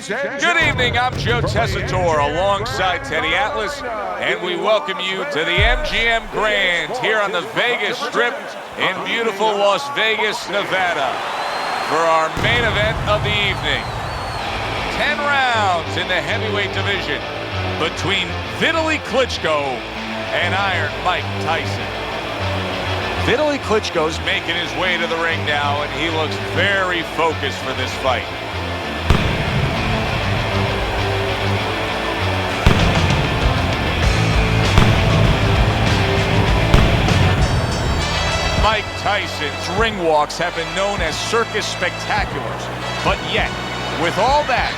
Good evening, I'm Joe Tessitore alongside Teddy Atlas, and we welcome you to the MGM Grand here on the Vegas Strip in beautiful Las Vegas, Nevada, for our main event of the evening. 10 rounds in the heavyweight division between Vitaly Klitschko and Iron Mike Tyson. Vitaly Klitschko's making his way to the ring now, and he looks very focused for this fight. Mike Tyson's ring walks have been known as circus spectaculars, but yet, with all that,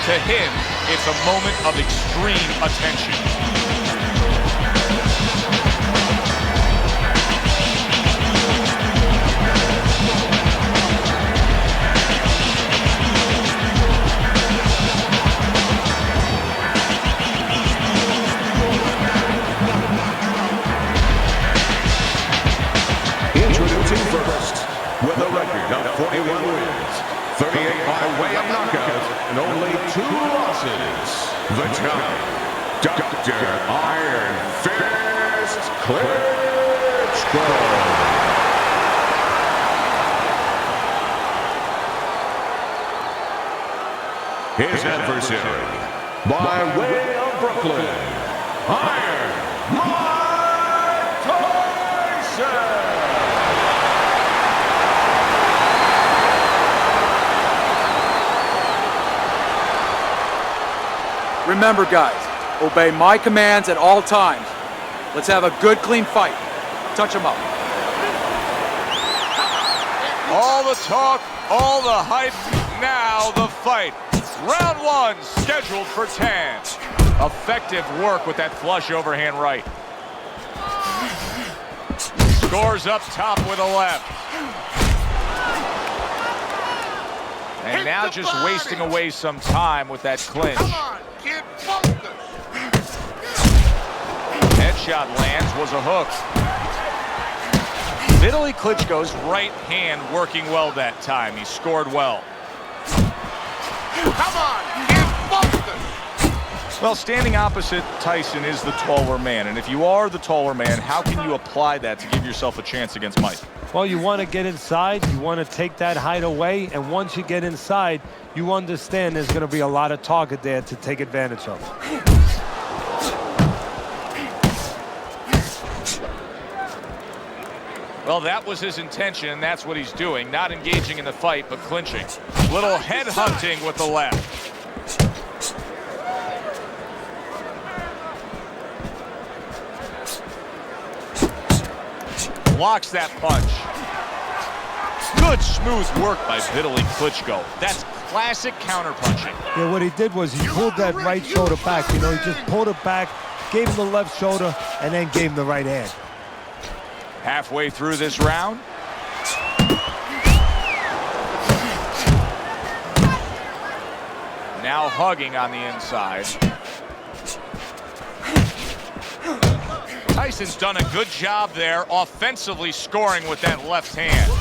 to him, it's a moment of extreme attention. Introducing first, with a record of 41 wins, 38 by way of knockout, and only 2 losses, the champ, Dr. Iron Fist Klitschko. His adversary, by way of Brooklyn, Iron Mike Tyson. Remember, guys, obey my commands at all times. Let's have a good, clean fight. Touch him up. All the talk, all the hype, now the fight. Round 1 scheduled for 10. Effective work with that flush overhand right. Scores up top with a left. And now just wasting away some time with that clinch. Headshot lands, was a hook. Vitaly Klitschko's right hand working well that time. He scored well. Come on, get busted. Well, standing opposite Tyson is the taller man. And if you are the taller man, how can you apply that to give yourself a chance against Mike? Well, you want to get inside, you want to take that height away, and once you get inside, you understand there's going to be a lot of target there to take advantage of. Well, that was his intention, and that's what he's doing. Not engaging in the fight, but clinching. Little head hunting with the left. Blocks that punch. Good smooth work by Vitaly Klitschko. That's classic counterpunching. Yeah, what he did was he pulled that right shoulder back. You know, he just pulled it back, gave him the left shoulder, and then gave him the right hand. Halfway through this round. Now hugging on the inside. Tyson's done a good job there, offensively scoring with that left hand.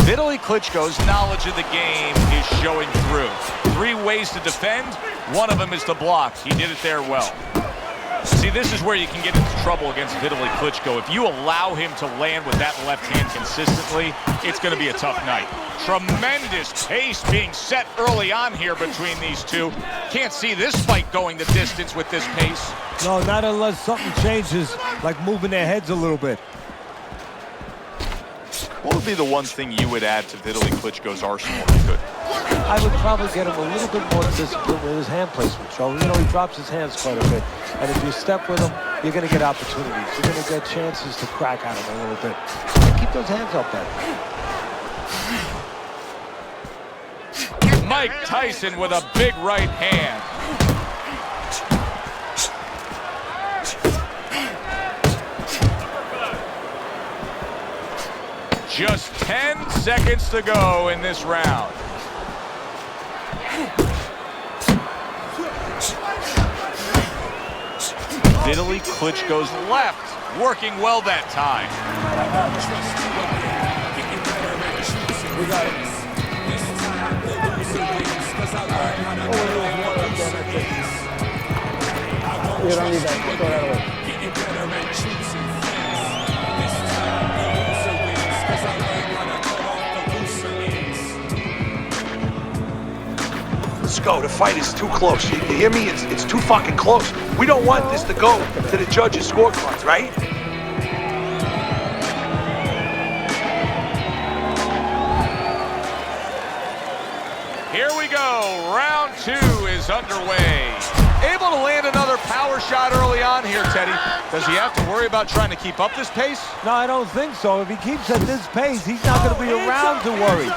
Vitaly Klitschko's knowledge of the game is showing through. 3 ways to defend, one of them is to block. He did it there well. See, this is where you can get into trouble against Vitaly Klitschko. If you allow him to land with that left hand consistently, it's going to be a tough night. Tremendous pace being set early on here between these two. Can't see this fight going the distance with this pace. No, not unless something changes, like moving their heads a little bit. What would be the one thing you would add to Vitaly Klitschko's arsenal if you could? I would probably get him a little bit more discipline with his hand placement, Joe. You know, he drops his hands quite a bit. And if you step with him, you're going to get opportunities. You're going to get chances to crack at him a little bit. And keep those hands up there. Mike Tyson with a big right hand. Just 10 seconds to go in this round. Vitaly Klitschko's left, working well that time. We got it. You don't need that. Throw that away. Let's go. The fight is too close. You hear me? It's too fucking close. We don't want this to go to the judges' scorecards, right? Here we go. Round 2 is underway. Able to land another power shot early on here, Teddy. Does he have to worry about trying to keep up this pace? No, I don't think so. If he keeps at this pace, he's not going to be around to worry.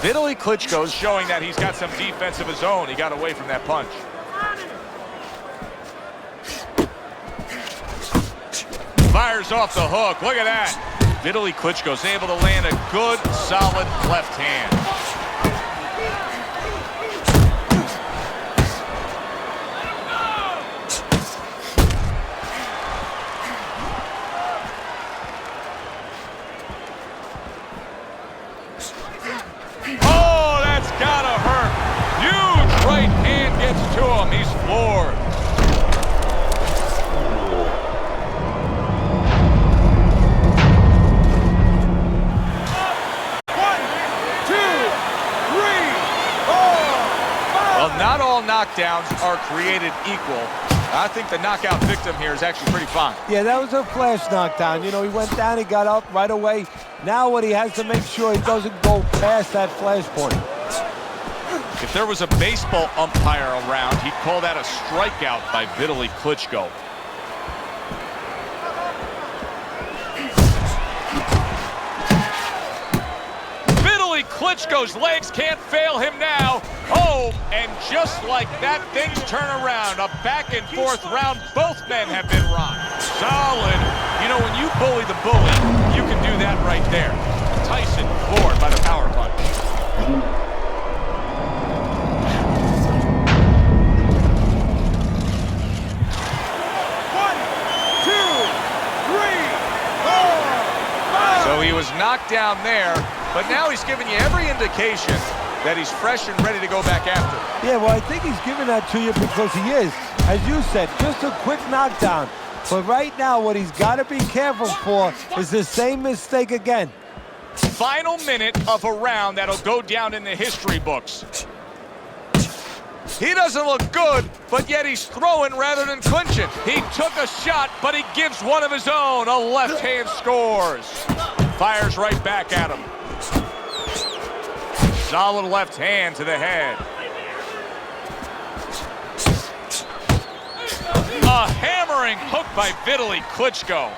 Vitaly Klitschko's showing that he's got some defense of his own. He got away from that punch. Fires off the hook. Look at that. Vitaly Klitschko's able to land a good, solid left hand. Oh, that's gotta hurt. Huge right hand gets to him. He's floored. Well, not all knockdowns are created equal. I think the knockout victim here is actually pretty fine. Yeah, that was a flash knockdown. You know, he went down, he got up right away. Now what he has to make sure he doesn't go past that flash point. If there was a baseball umpire around, he'd call that a strikeout by Vitaly Klitschko. Vitaly Klitschko's legs can't fail him now. Oh, and just like that, things turn around. A back and forth round. Both men have been rocked. Solid. You know, when you bully the bully, you can do that right there. Tyson floored by the power punch. So he was knocked down there, but now he's giving you every indication that he's fresh and ready to go back after. Yeah, well, I think he's giving that to you because he is, as you said, just a quick knockdown. But right now, what he's got to be careful for is the same mistake again. Final minute of a round that'll go down in the history books. He doesn't look good, but yet he's throwing rather than clinching. He took a shot, but he gives one of his own. A left hand scores. Fires right back at him. Solid left hand to the head. A hammering hook by Vitaly Klitschko.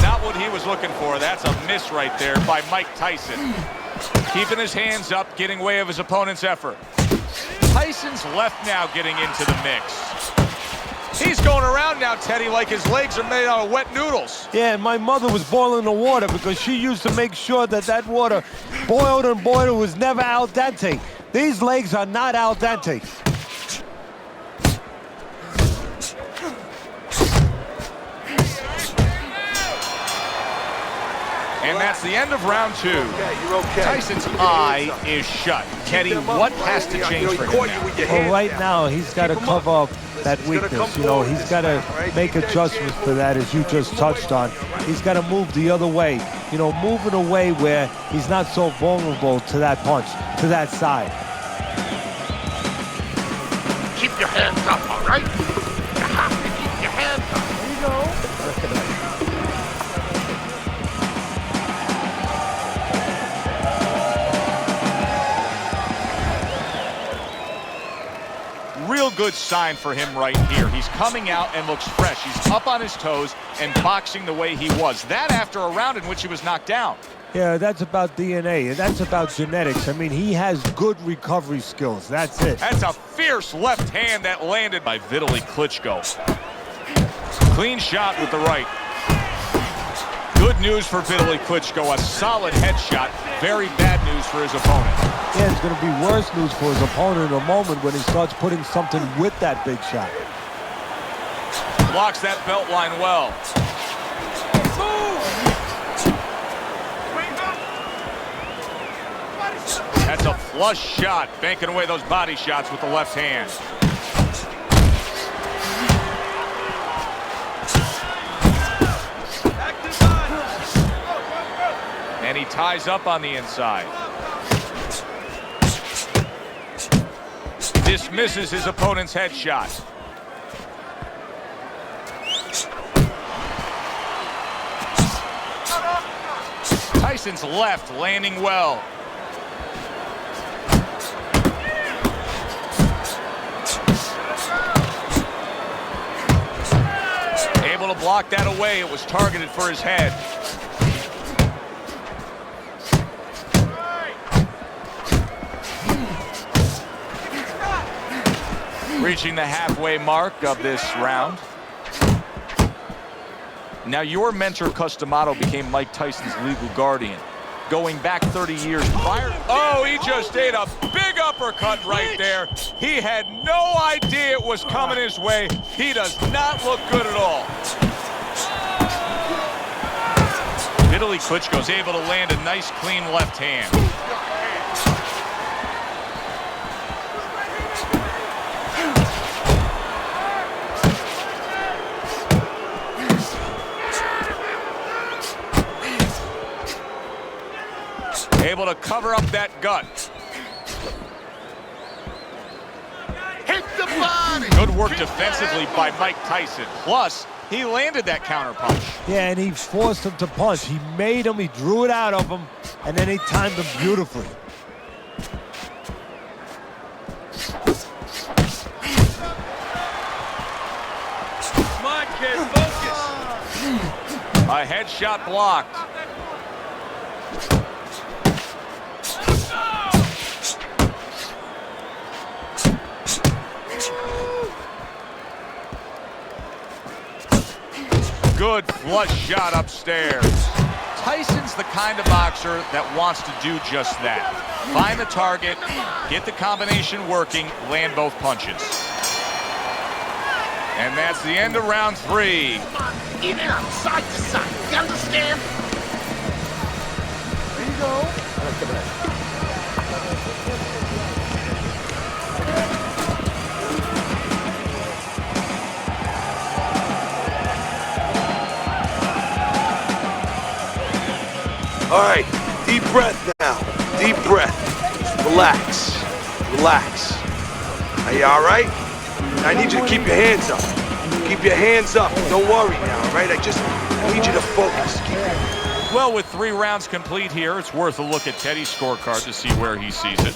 Not what he was looking for. That's a miss right there by Mike Tyson. Keeping his hands up, getting way of his opponent's effort. Tyson's left now getting into the mix. He's going around now, Teddy, like his legs are made out of wet noodles. Yeah, and my mother was boiling the water because she used to make sure that that water boiled and boiled was never al dente. These legs are not al dente. And that's the end of round 2. You're okay. Tyson's eye is shut. Teddy, what has to change for him now? Well, right now, he's got to cover up that weakness. You know, he's got to make adjustments for that, as you just touched on. He's got to move the other way. You know, move in a way where he's not so vulnerable to that punch, to that side. Keep your hands up, all right? You have to keep your hands up. There you go. Real good sign for him right here. He's coming out and looks fresh. He's up on his toes and boxing the way he was. That after a round in which he was knocked down. Yeah, that's about DNA, and that's about genetics. I mean, he has good recovery skills. That's it. That's a fierce left hand that landed by Vitaly Klitschko. Clean shot with the right. Good news for Vitaly Klitschko, a solid headshot. Very bad news for his opponent. Yeah, it's going to be worse news for his opponent in a moment when he starts putting something with that big shot. Blocks that belt line well. That's a flush shot, banking away those body shots with the left hand. And he ties up on the inside. Dismisses his opponent's headshot. Tyson's left landing well. Able to block that away. It was targeted for his head. Reaching the halfway mark of this round. Now, your mentor, Customato, became Mike Tyson's legal guardian. Going back 30 years prior. Oh, he just ate a big uppercut right there. He had no idea it was coming his way. He does not look good at all. Vitaly Klitschko's able to land a nice, clean left hand. Able to cover up that gut. Hit the body. Good work defensively by Mike Tyson. Plus, he landed that counterpunch. Yeah, and he forced him to punch. He made him, he drew it out of him, and then he timed him beautifully. Come on, kid, focus. A headshot blocked. Good flush shot upstairs. Tyson's the kind of boxer that wants to do just that. Find the target, get the combination working, land both punches. And that's the end of round 3. In and out, side to side. You understand? There you go. All right, deep breath now. Deep breath. Relax. Relax. Are you all right? I need you to keep your hands up. Keep your hands up. Don't worry now, all right? I need you to focus. Well, with 3 rounds complete here, it's worth a look at Teddy's scorecard to see where he sees it.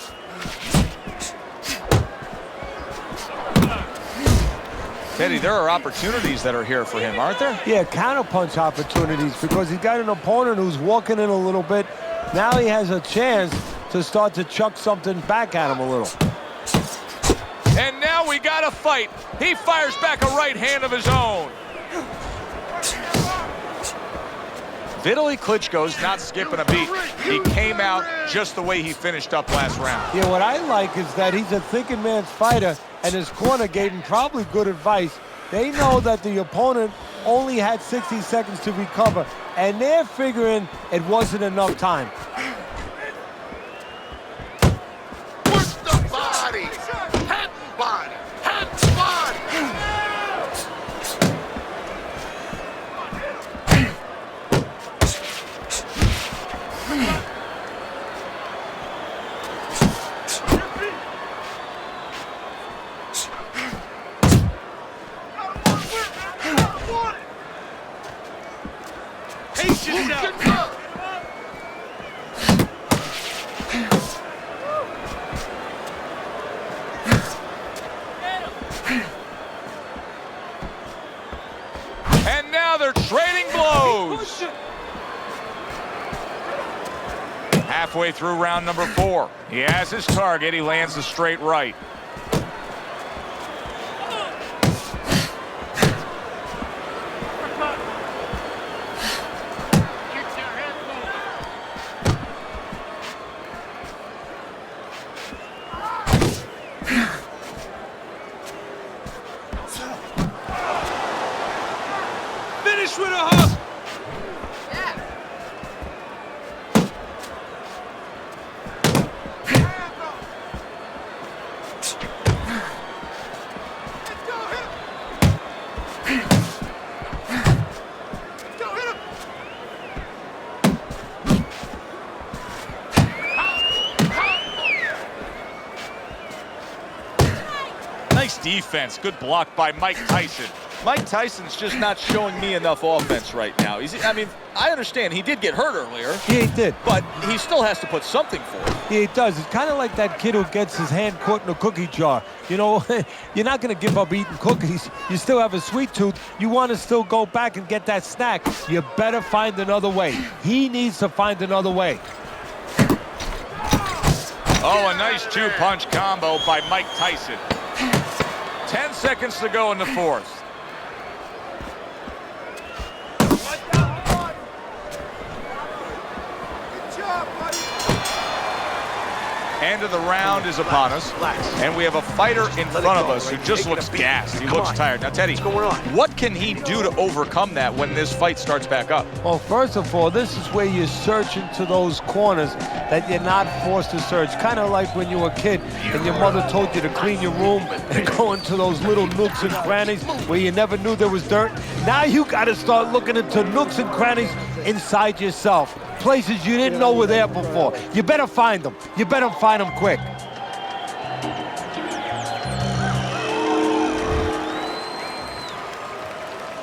Teddy, there are opportunities that are here for him, aren't there? Yeah, counterpunch opportunities because he's got an opponent who's walking in a little bit. Now he has a chance to start to chuck something back at him a little. And now we got a fight. He fires back a right hand of his own. Vitaly Klitschko's not skipping a beat. He came out just the way he finished up last round. Yeah, what I like is that he's a thinking man's fighter, and his corner gave him probably good advice. They know that the opponent only had 60 seconds to recover, and they're figuring it wasn't enough time. Push the body. Head body. Head body. And now they're trading blows. Halfway through round number 4. He has his target. He lands a straight right. defense. Good block by Mike Tyson. Mike Tyson's just not showing me enough offense right now. I mean, I understand he did get hurt earlier. Yeah, he did. But he still has to put something forward. Yeah, he does. It's kind of like that kid who gets his hand caught in a cookie jar. You know, you're not going to give up eating cookies. You still have a sweet tooth. You want to still go back and get that snack. You better find another way. He needs to find another way. Oh, a nice two-punch combo by Mike Tyson. 10 seconds to go in the fourth. End of the round is upon us, and we have a fighter in front of us who just looks gassed. He looks tired. Now, Teddy, what can he do to overcome that when this fight starts back up? Well, first of all, this is where you search into those corners that you're not forced to search. Kind of like when you were a kid and your mother told you to clean your room and go into those little nooks and crannies where you never knew there was dirt. Now you got to start looking into nooks and crannies inside yourself. Places you didn't know were there before. You better find them. You better find them quick.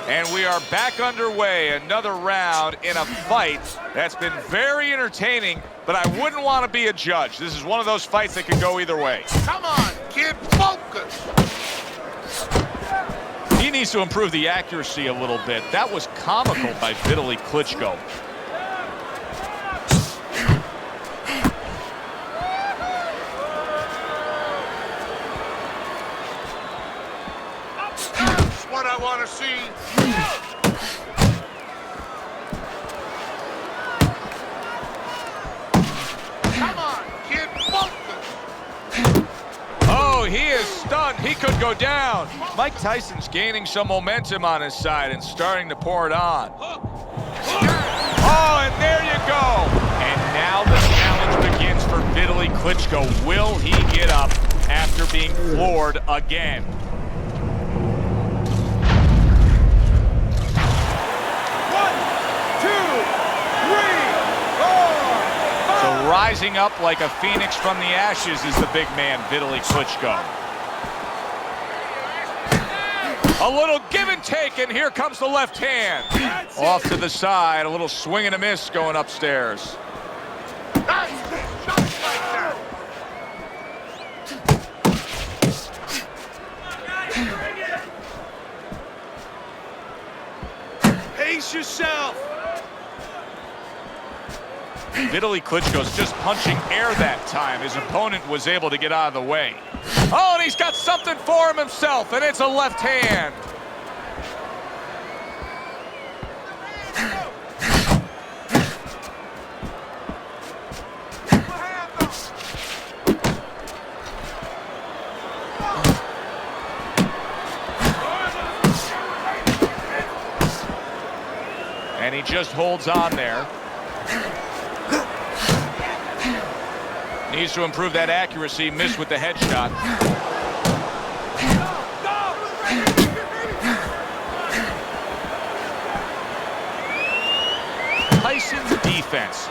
And we are back underway. Another round in a fight that's been very entertaining, but I wouldn't want to be a judge. This is one of those fights that could go either way. Come on, kid, focus. He needs to improve the accuracy a little bit. That was comical by Vitaly Klitschko. What I want to see. Come on, kid, focus. Oh, he is stunned. He could go down. Mike Tyson's gaining some momentum on his side and starting to pour it on. Oh, and there you go. And now the challenge begins for Vitaly Klitschko. Will he get up after being floored again? Rising up like a phoenix from the ashes is the big man, Vitaly Klitschko. A little give and take, and here comes the left hand. Off to the side, a little swing and a miss going upstairs. Pace yourself. Vitaly Klitschko's just punching air that time. His opponent was able to get out of the way. Oh, and he's got something for him himself, and it's a left hand. And he just holds on there. Needs to improve that accuracy. Missed with the headshot. Tyson's defense.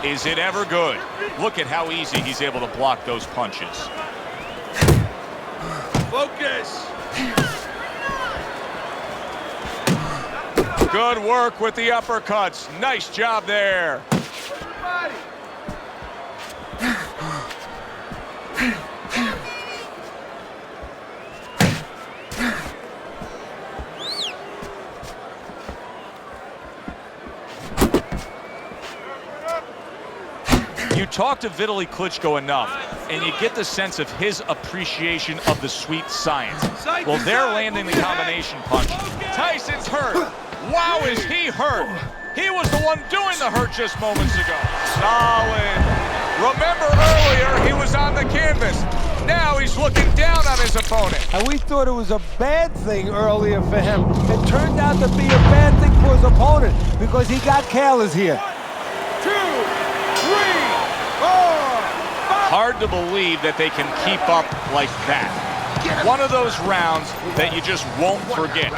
Is it ever good? Look at how easy he's able to block those punches. Focus. Good work with the uppercuts. Nice job there. You talk to Vitaly Klitschko enough, and you get the sense of his appreciation of the sweet science. Well, they're landing the combination punch. Tyson's hurt. Wow, is he hurt? He was the one doing the hurt just moments ago. Solid. Remember earlier, he was on the canvas. Now he's looking down on his opponent. And we thought it was a bad thing earlier for him. It turned out to be a bad thing for his opponent because he got careless here. 2, 3, 4, 5. Hard to believe that they can keep up like that. One of those rounds that you just won't forget.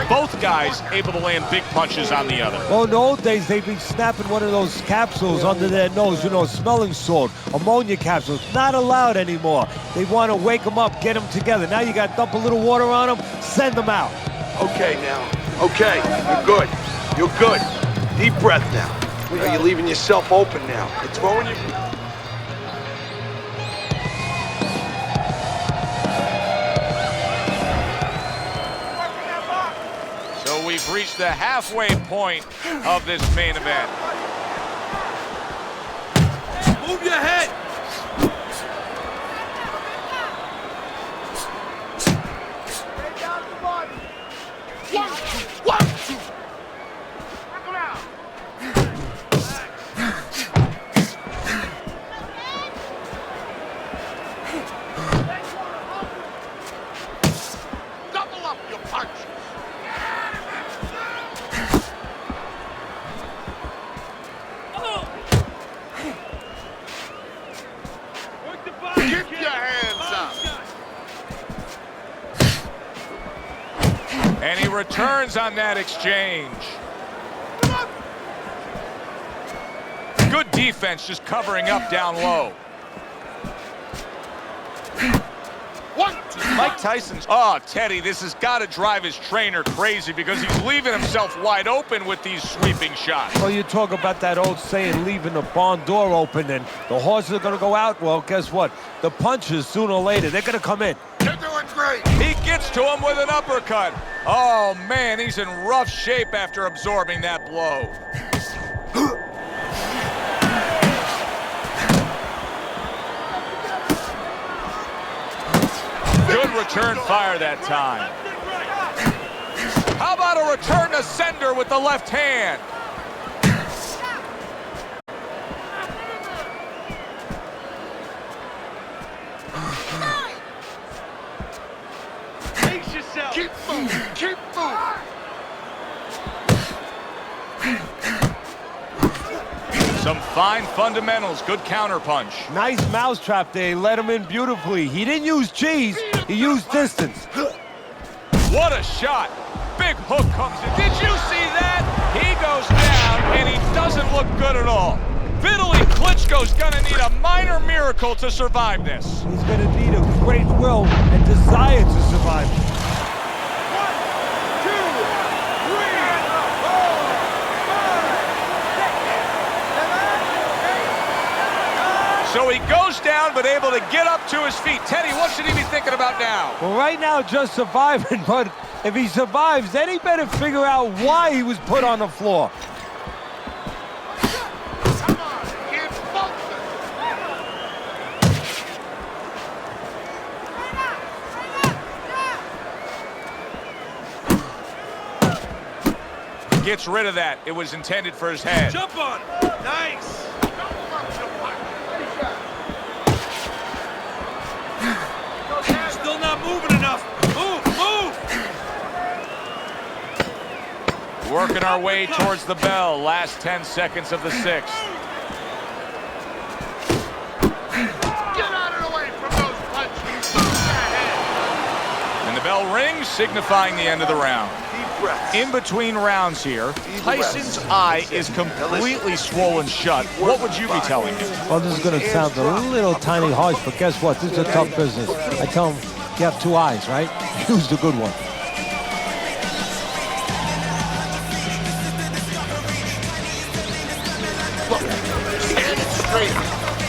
Both guys able to land big punches on the other. Well, in the old days, they'd be snapping one of those capsules under their nose, you know, smelling salt, ammonia capsules. Not allowed anymore. They want to wake them up, get them together. Now you got to dump a little water on them, send them out. Okay now. Okay, you're good. You're good. Deep breath now. Now you're leaving yourself open now. You're throwing your... So we've reached the halfway point of this main event. Move your head! Double up your punches. Keep your hands up. And he returns on that exchange. Good defense, just covering up down low. Mike Tyson's... Oh, Teddy, this has got to drive his trainer crazy because he's leaving himself wide open with these sweeping shots. Well, you talk about that old saying, leaving the barn door open, and the horses are going to go out. Well, guess what? The punches, sooner or later, they're going to come in. You're doing great. He gets to him with an uppercut. Oh, man, he's in rough shape after absorbing that blow. Good return fire that time. How about a return to sender with the left hand? Pace yourself! Keep moving. Keep moving. Some fine fundamentals, good counterpunch. Nice mousetrap there. He let him in beautifully. He didn't use cheese. He used distance. What a shot. Big hook comes in. Did you see that? He goes down, and he doesn't look good at all. Vitaly Klitschko's gonna need a minor miracle to survive this. He's going to need a great will and desire to survive. So he goes down, but able to get up to his feet. Teddy, what should he be thinking about now? Well, right now, just surviving, but if he survives, then he better figure out why he was put on the floor. Come on. Keep focused. Gets rid of that. It was intended for his head. Jump on it. Nice. Double up your punches. Still not moving enough. Move, move. Working our way towards the bell. Last 10 seconds of the sixth. Get out of the way from those punches. Move that head. And the bell rings, signifying the end of the round. Deep breaths. In between rounds here, Tyson's eye is completely swollen shut. What would you be telling him? Well, this is going to sound a little tiny harsh, but guess what? This is a tough business. I tell him, you have two eyes, right? Use the good one. Look, stand straight.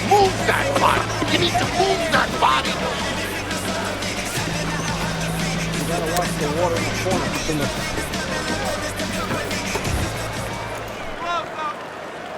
Move that body. You need to move that body. You gotta watch the water in the corner.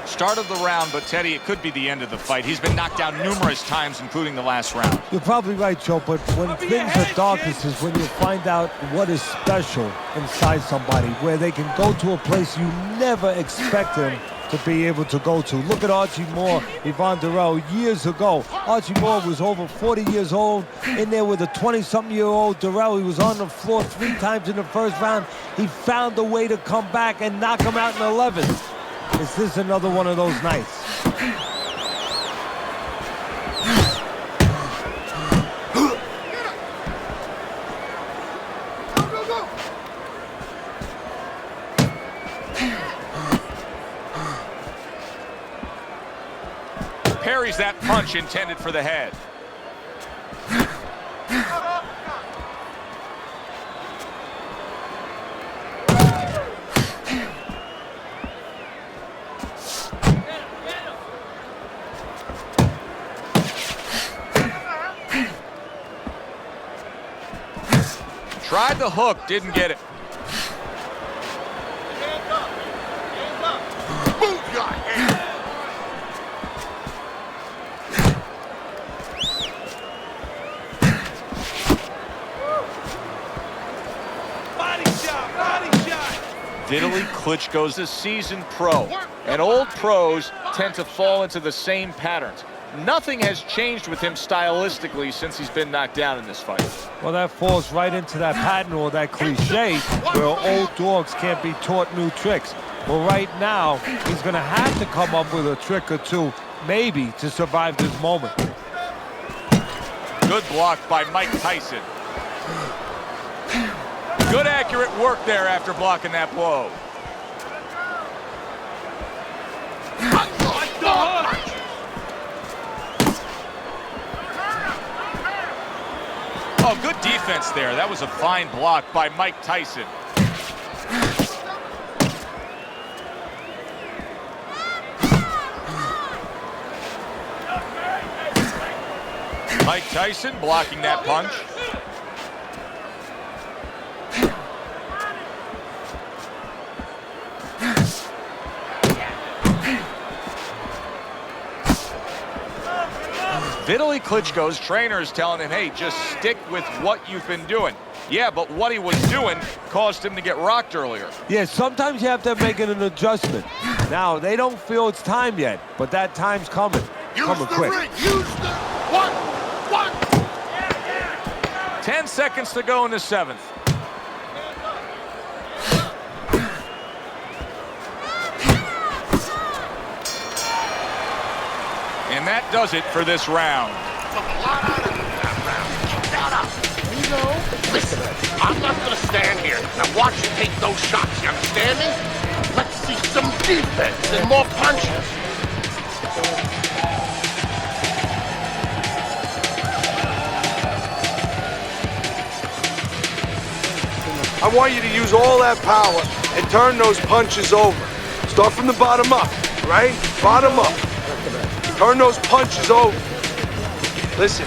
Start of the round, but Teddy, it could be the end of the fight. He's been knocked down numerous times, including the last round. You're probably right, Joe, but when things are darkest is when you find out what is special inside somebody, where they can go to a place you never expect them to be able to go to. Look at Archie Moore, Yvonne Durrell, years ago. Archie Moore was over 40 years old, in there with a 20-something-year-old Durrell. He was on the floor 3 times in the first round. He found a way to come back and knock him out in the 11th. Is this another one of those nights? that punch intended for the head. Tried the hook, didn't get it. Move your hand. Body shot, body shot. Vitaly Klitschko's a seasoned pro, and old pros tend to fall into the same patterns. Nothing has changed with him stylistically since he's been knocked down in this fight. Well, that falls right into that pattern or that cliche where old dogs can't be taught new tricks. Well, right now, he's going to have to come up with a trick or two, maybe, to survive this moment. Good block by Mike Tyson. Good accurate work there after blocking that blow. Oh, good defense there. That was a fine block by Mike Tyson. Mike Tyson blocking that punch. Vitaly Klitschko's trainer is telling him, hey, just stick with what you've been doing. Yeah, but what he was doing caused him to get rocked earlier. Yeah, sometimes you have to make an adjustment. Now, they don't feel it's time yet, but that time's coming. Coming quick. Ring. Use the one. 10 seconds to go in the 7th. And that does it for this round. Took a lot out of you that round. Keep that up. You know. Listen, I'm not gonna stand here and watch you take those shots. You understand me? Let's see some defense and more punches. I want you to use all that power and turn those punches over. Start from the bottom up, right? Bottom up. Turn those punches over. Listen,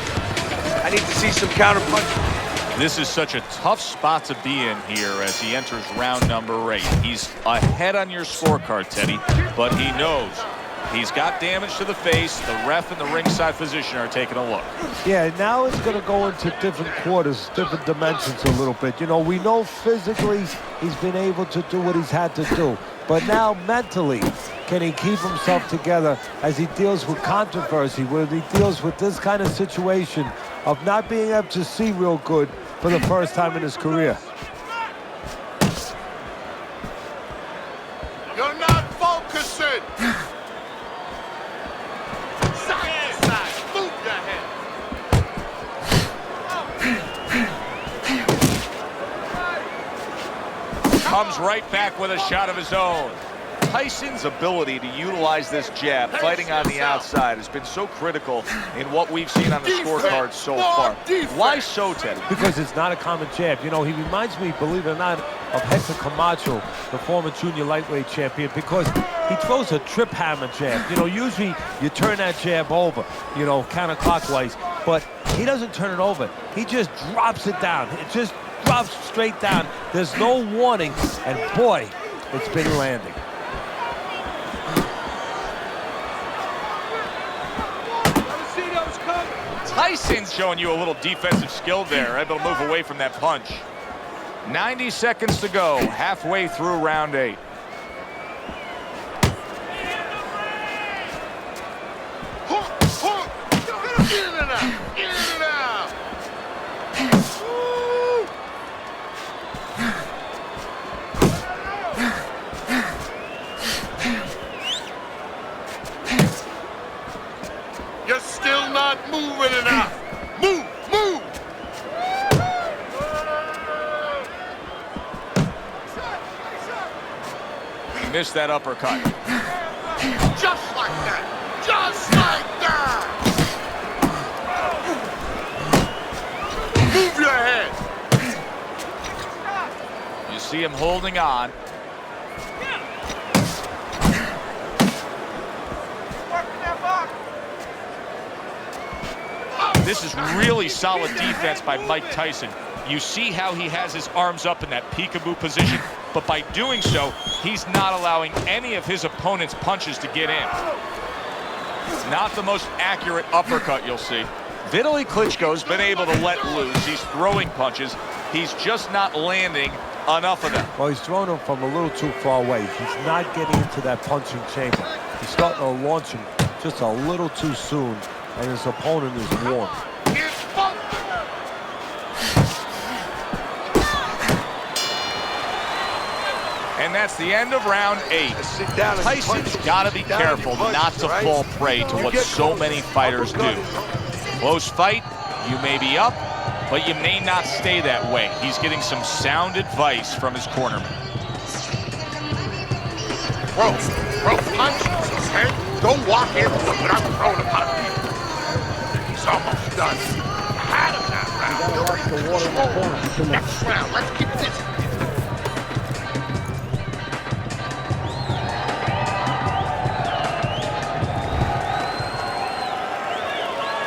I need to see some counter punches. This is such a tough spot to be in here as he enters round number 8. He's ahead on your scorecard, Teddy, but he knows he's got damage to the face. The ref and the ringside physician are taking a look. Yeah, now it's going to go into different quarters, different dimensions a little bit. You know, we know physically he's been able to do what he's had to do. But now mentally, can he keep himself together as he deals with controversy, where he deals with this kind of situation of not being able to see real good for the first time in his career? You're not focusing. Side to side. Move your head. Comes right back with a shot of his own. Tyson's ability to utilize this jab, fighting on the outside, has been so critical in what we've seen on the scorecard so far. Why so, Teddy? Because it's not a common jab. You know, he reminds me, believe it or not, of Hector Camacho, the former junior lightweight champion, because he throws a trip hammer jab. You know, usually you turn that jab over, you know, counterclockwise, but he doesn't turn it over. He just drops it down. It just drops straight down. There's no warning, and boy, it's been landing. Tyson's showing you a little defensive skill there, able to move away from that punch. 90 seconds to go, halfway through round 8. In and out. In and out. You're still not moving enough. Move, move. Missed that uppercut. Just like that. Just like that! Move your head! You see him holding on. This is really solid defense by Mike Tyson. You see how he has his arms up in that peekaboo position, but by doing so, he's not allowing any of his opponent's punches to get in. Not the most accurate uppercut you'll see. Vitaly Klitschko's been able to let loose. He's throwing punches. He's just not landing enough of them. Well, he's throwing them from a little too far away. He's not getting into that punching chamber. He's starting to launch him just a little too soon, and his opponent is warm. And that's the end of round 8. Tyson's got to be careful not to fall prey to what so many fighters do. Close fight, you may be up, but you may not stay that way. He's getting some sound advice from his cornerman. Throw punches, okay? Don't walk into it without throwing a punch. He's almost done. Had him that round. Next round, let's keep this.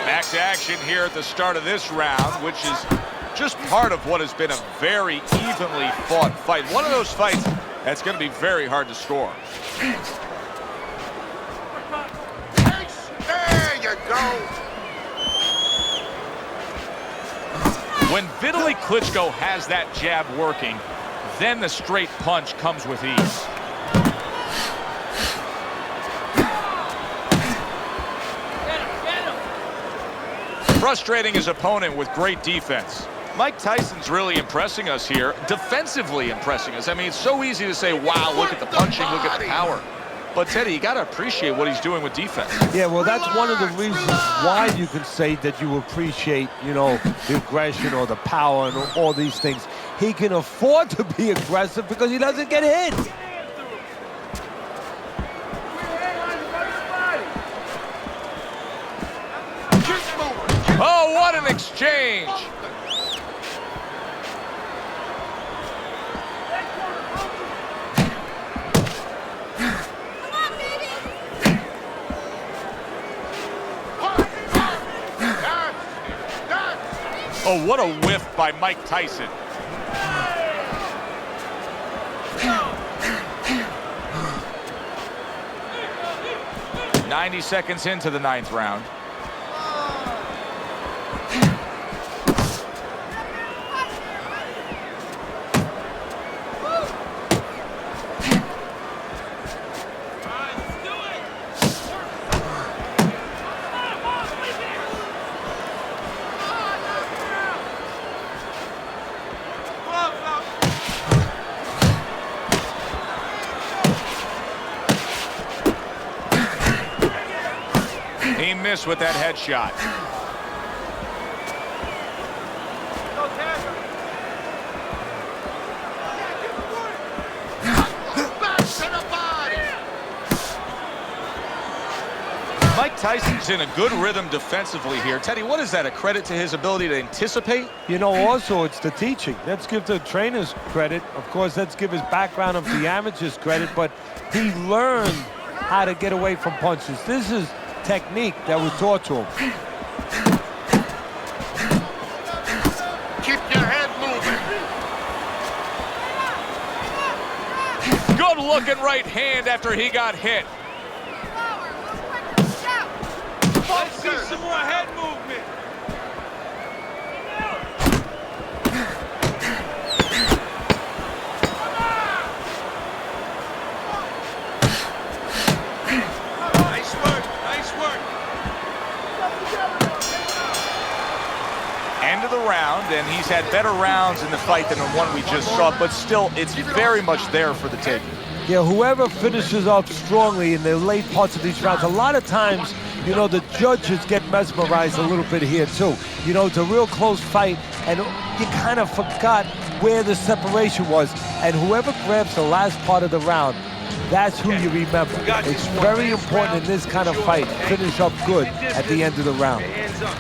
Back to action here at the start of this round, which is just part of what has been a very evenly fought fight. One of those fights that's going to be very hard to score. There you go. When Vitaly Klitschko has that jab working, then the straight punch comes with ease. Frustrating his opponent with great defense. Mike Tyson's really impressing us here, defensively impressing us. I mean, it's so easy to say, wow, look at the punching, look at the power. But, Teddy, you got to appreciate what he's doing with defense. Yeah, well, that's one of the reasons why you can say that you appreciate, you know, the aggression or the power and all these things. He can afford to be aggressive because he doesn't get hit. Oh, what an exchange! Oh, what a whiff by Mike Tyson. "90 seconds into the 9th round. He missed with that headshot. Mike Tyson's in a good rhythm defensively here. Teddy, what is that, a credit to his ability to anticipate? You know, also, it's the teaching. Let's give the trainers credit. Of course, let's give his background of the amateurs credit, but he learned how to get away from punches. This is technique that was taught to him. Keep your head moving. Good looking right hand after he got hit. Let's see some more head movement. Nice work, nice work. End of the round, and he's had better rounds in the fight than the one we just saw, but still, it's very much there for the taking. Yeah, whoever finishes off strongly in the late parts of these rounds, a lot of times, you know, the judges get mesmerized a little bit here too. You know, it's a real close fight, and you kind of forgot where the separation was. And whoever grabs the last part of the round that's who you remember. It's very important in this kind of fight. Finish up good at the end of the round. Hands up.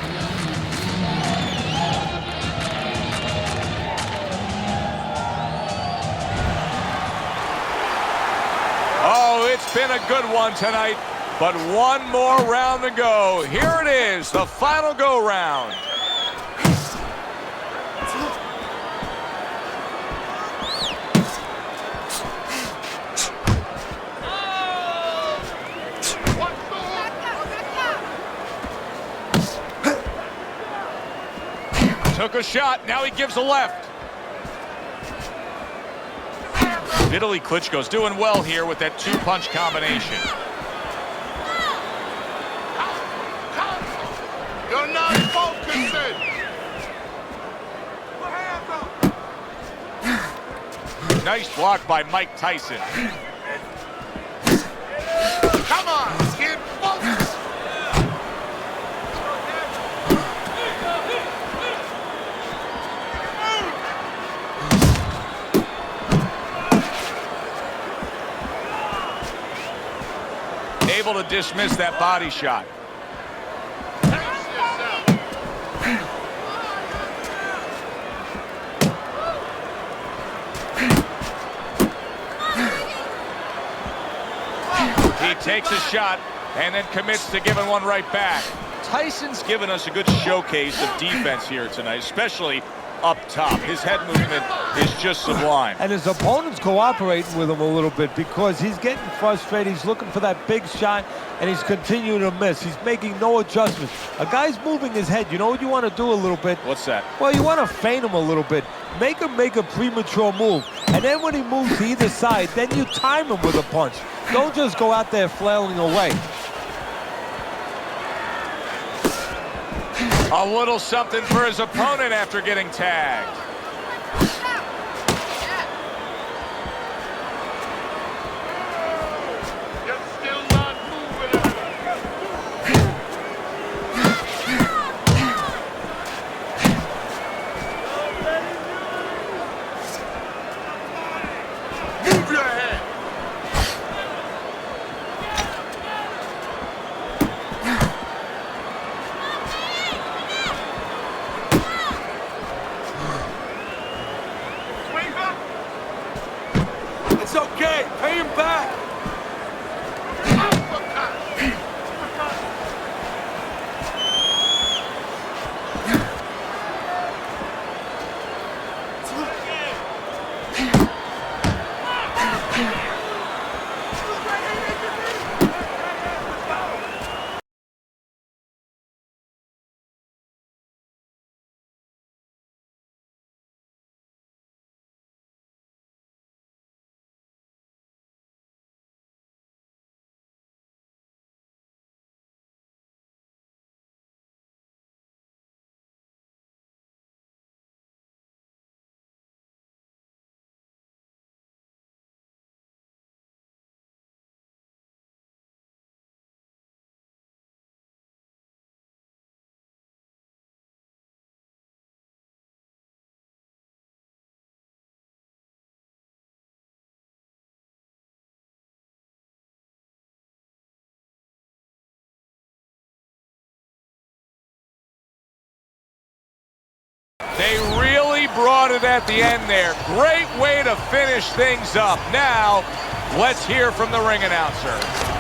Oh, it's been a good one tonight, but one more round to go. Here it is, the final go-round. Took a shot, now he gives a left. Vitaly Klitschko's doing well here with that two-punch combination. You're not focusing. Nice block by Mike Tyson. Come on, kid, focus. Able to dismiss that body shot. He takes a shot and then commits to giving one right back. Tyson's given us a good showcase of defense here tonight, especially up top. His head movement is just sublime. And his opponent's cooperating with him a little bit because he's getting frustrated. He's looking for that big shot, and he's continuing to miss. He's making no adjustments. A guy's moving his head. You know what you want to do a little bit? What's that? Well, you want to feint him a little bit. Make him make a premature move. And then when he moves to either side, then you time him with a punch. Don't just go out there flailing away. A little something for his opponent after getting tagged. You're still not moving. Move your head. It's okay. Pay him back. They really brought it at the end there. Great way to finish things up. Now, let's hear from the ring announcer.